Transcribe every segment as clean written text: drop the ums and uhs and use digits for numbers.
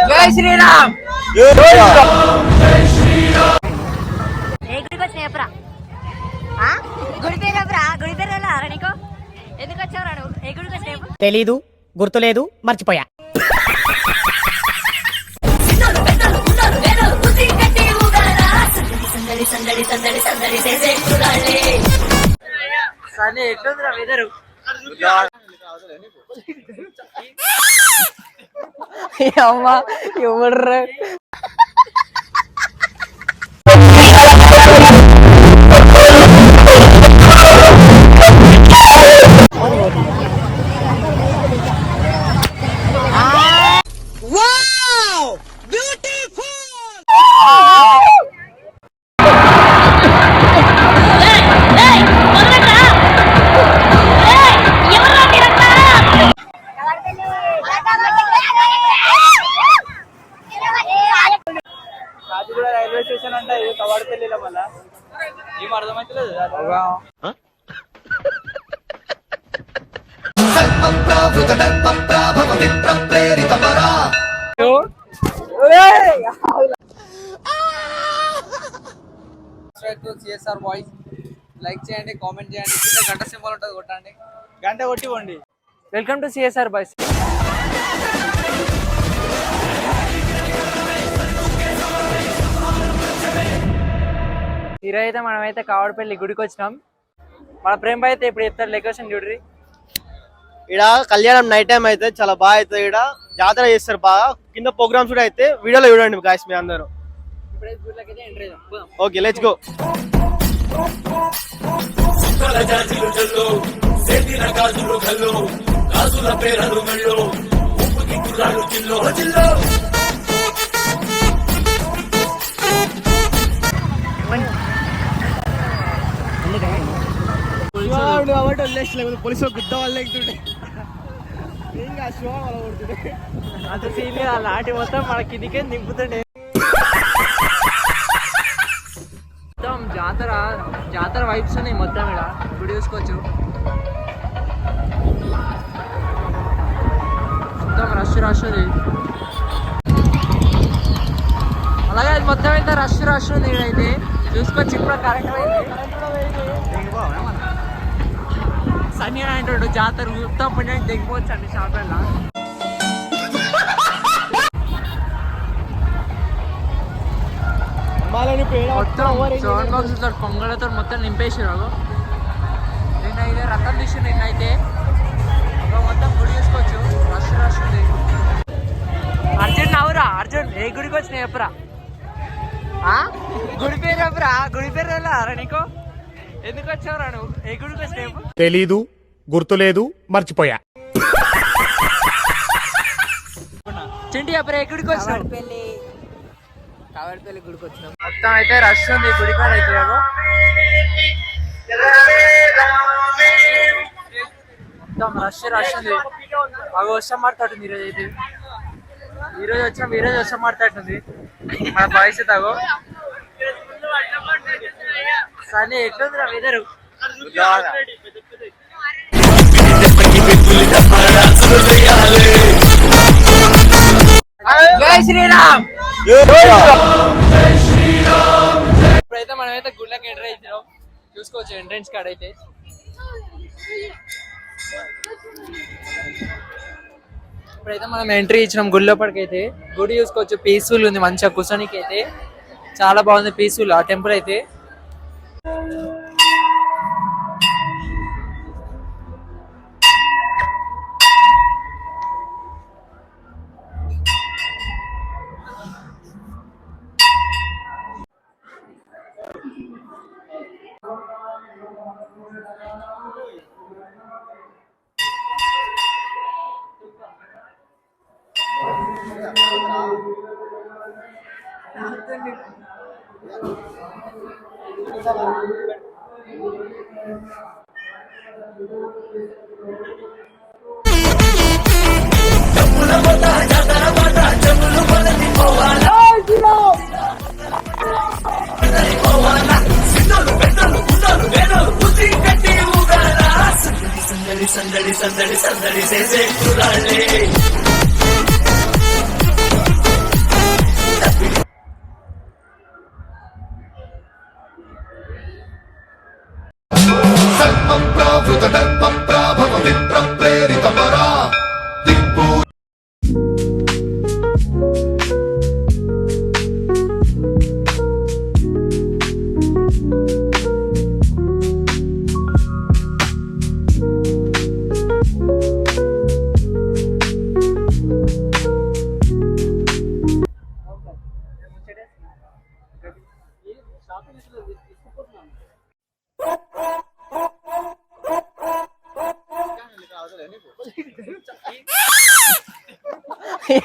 జై శ్రీరామ్. ఏ గుడికి వచ్చిన ఎప్పురా గుడి పేరు ఎప్పురా గుడి పేరు వెళ్ళారా నీకు ఎందుకు వచ్చావురా నువ్వు ఏ గుడికి వచ్చిన తెలీదు, గుర్తులేదు, మర్చిపోయా. కానీ ఎట్లుందిరా వెదరు? అమ్మా ఎవరు కాచిగూడ రైల్వే స్టేషన్ అంటే ఇది కవాడపల్లిలో మళ్ళా ఏం అర్థమైతలేదు. సిఎస్ఆర్ వాయిస్ లైక్ చేయండి, కామెంట్ చేయండి, కింద గంట సింబల్ ఉంటుంది కొట్టండి, గంట కొట్టి పోండి. Welcome to CSR boys. ఈరోజు అయితే మనమైతే కావడపల్లి గుడికి వచ్చినాం. మన ప్రేమ అయితే ఇప్పుడు చెప్తారు లొకేషన్ చూడ్రి. ఇక్కడ కళ్యాణం నైట్ టైం అయితే చాలా బాగా అవుతుంది. ఇక్కడ జాతర చేస్తారు బాగా. కింద ప్రోగ్రామ్స్ కూడా అయితే వీడియోలో చూడండి గాయ్స్ మీ అందరూ. Okay let's go. పోలీసు గుద్ద వాళ్ళు ఎక్కుతుండే అంత సీన్ నాటి మొత్తం మన కిందికే నింపుతుండే. మొత్తం జాతర వైబ్స్ ఉన్నాయి మొత్తం. ఇక్కడ గుడి చూసుకోవచ్చు, మొత్తం రష్ ఉంది. అలాగే అది మొత్తం అయితే రష్ ఉంది. ఇక్కడైతే చూసుకోవచ్చు. ఇప్పుడు కరెంట్ సన్నీ అంటాడు జాతర మొత్తం పుణ్యానికి దిగిపోవచ్చు అండి షాప్లలో. మొత్తం బాక్స్ పొంగలతో మొత్తం నింపేసారు. నేను ఇదే రథం తీసి నిన్నైతే మొత్తం గుడి చూసుకోవచ్చు. రష్ ఉంది. అర్జున్ నవ్వురా అర్జున్, ఏ గుడికి వచ్చినా చెప్పురా. గుడి పేరు చెప్పురా. గుడి పేరు వెళ్ళారా నీకు ఎందుకు వచ్చావురా నువ్వు ఏ గుడికి వచ్చినా? తెలీదు, గుర్తులేదు, మర్చిపోయా. చింటి అప్పుడు ఏ గుడికి వచ్చినావు? కావడపల్లి గుడికి వచ్చినాం. మొత్తం అయితే రష్ ఉంది గుడి కాడ అయితే. మొత్తం రష్ ఉంది. అవి వర్షం మాట్లాడుతుంది ఈరోజు అయితే. ఈరోజు వర్షం మాట్లాడుతుంది మన బాయ్స్ తాగో. కానీ ఎట్లుందిరా వెదరు? జై శ్రీరామ్. ఇప్పుడైతే మనమైతే గుళ్ళకి ఎంటర్ అవుతున్నాం. చూసుకోవచ్చు ఎంట్రెన్స్ కార్డ్ అయితే. ఇప్పుడైతే మనం ఎంట్రీ ఇచ్చినాం గుడి లోపలికైతే. గుడి చూసుకోవచ్చు, పీస్ఫుల్ ఉంది మంచిగా కూర్చోనికి అయితే. చాలా బాగుంది పీస్ఫుల్ ఆ టెంపుల్ అయితే.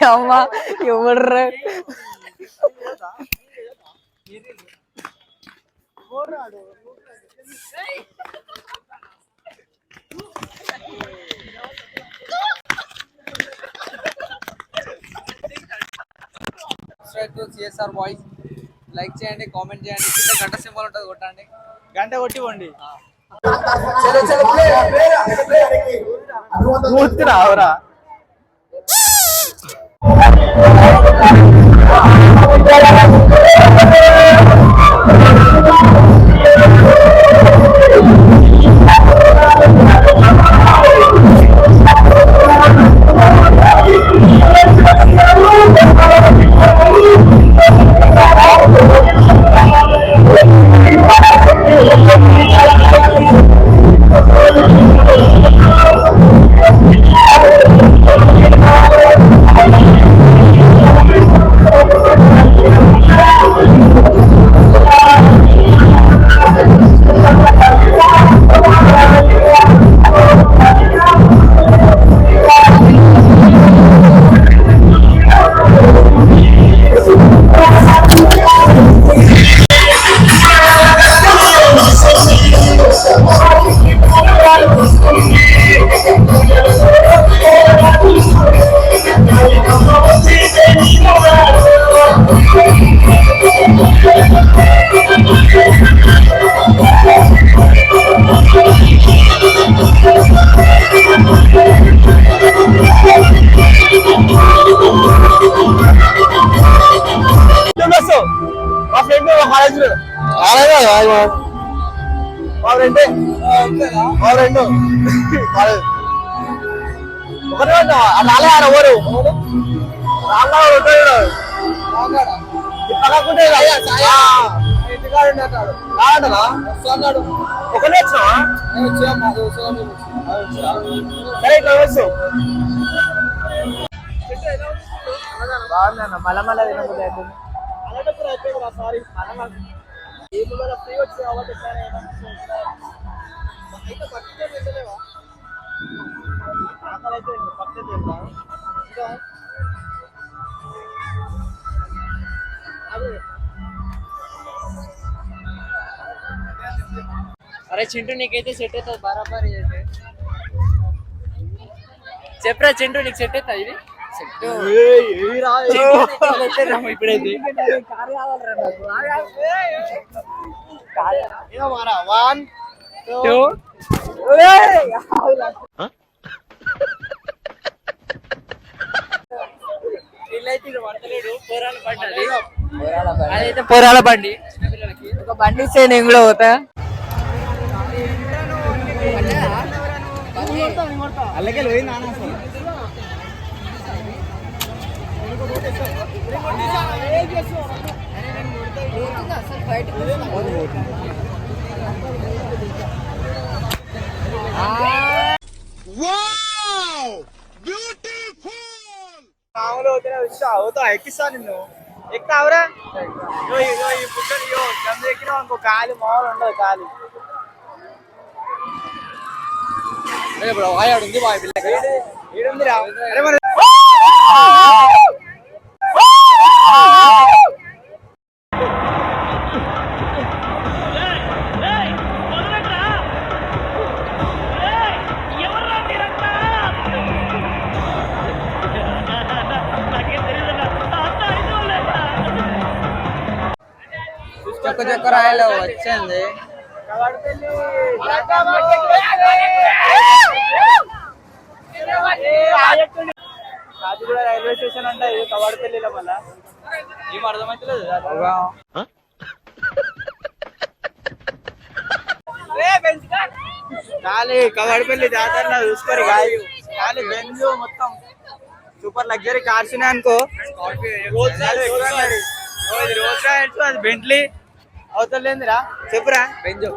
అమ్మ ఎవరు subscribe to CSR voice, like చేయండి, కామెంట్ చేయండి, కింద గంట సింబల్ ఉంటుంది కొట్టండి, గంట కొట్టి పోండి. రావురా మా ఫ్రెండ్ కాలేజ్ మా ఫ్రెండ్ ఒకటే రాలే ఆడ ఎవరు ఒకటే బాగుందన్న మళ్ళా మళ్ళా తినబుద్ధి అవుతుంది. సారీ ఫ్రీ వచ్చి అరే చింటూ నీకైతే సెట్ అవుతుంది బరాబర్ అయితే చెప్పరా చింటూ నీకు సెట్ అవుతా ఇది ఇప్పుడైతే వన్ అదైతే పోరాల బండి చిన్నపిల్లలకి ఒక బండి ఇస్తే నేను కూడా పోతా. అలాగే పోయింది ఎక్కిస్తా నిన్ను ఎక్కుతావురా ఈ పుట్టని గంద ఎక్కినావు అనుకో కాలి మామూలు ఉండదు కాలి వాయాడుంది వాయి ఏడుందిరా అరే మరి చొక్క చొక్క రాయలో వచ్చింది కాచిగూడ రైల్వే స్టేషన్ అంటే ఇది కవాడపల్లిలో మళ్ళా ఏం అర్థమవుతలేదు. ఖాళీ కవాడపల్లి జాతరలో చూసుకోరు ఖాళీ బెంజ్ మొత్తం సూపర్ లగ్జరీ కార్స్ ఉన్నాయి అనుకో. రోల్స్ రాయల్స్ అది బెంట్లీ అవతలేందిరా చెప్పురా బెంజో.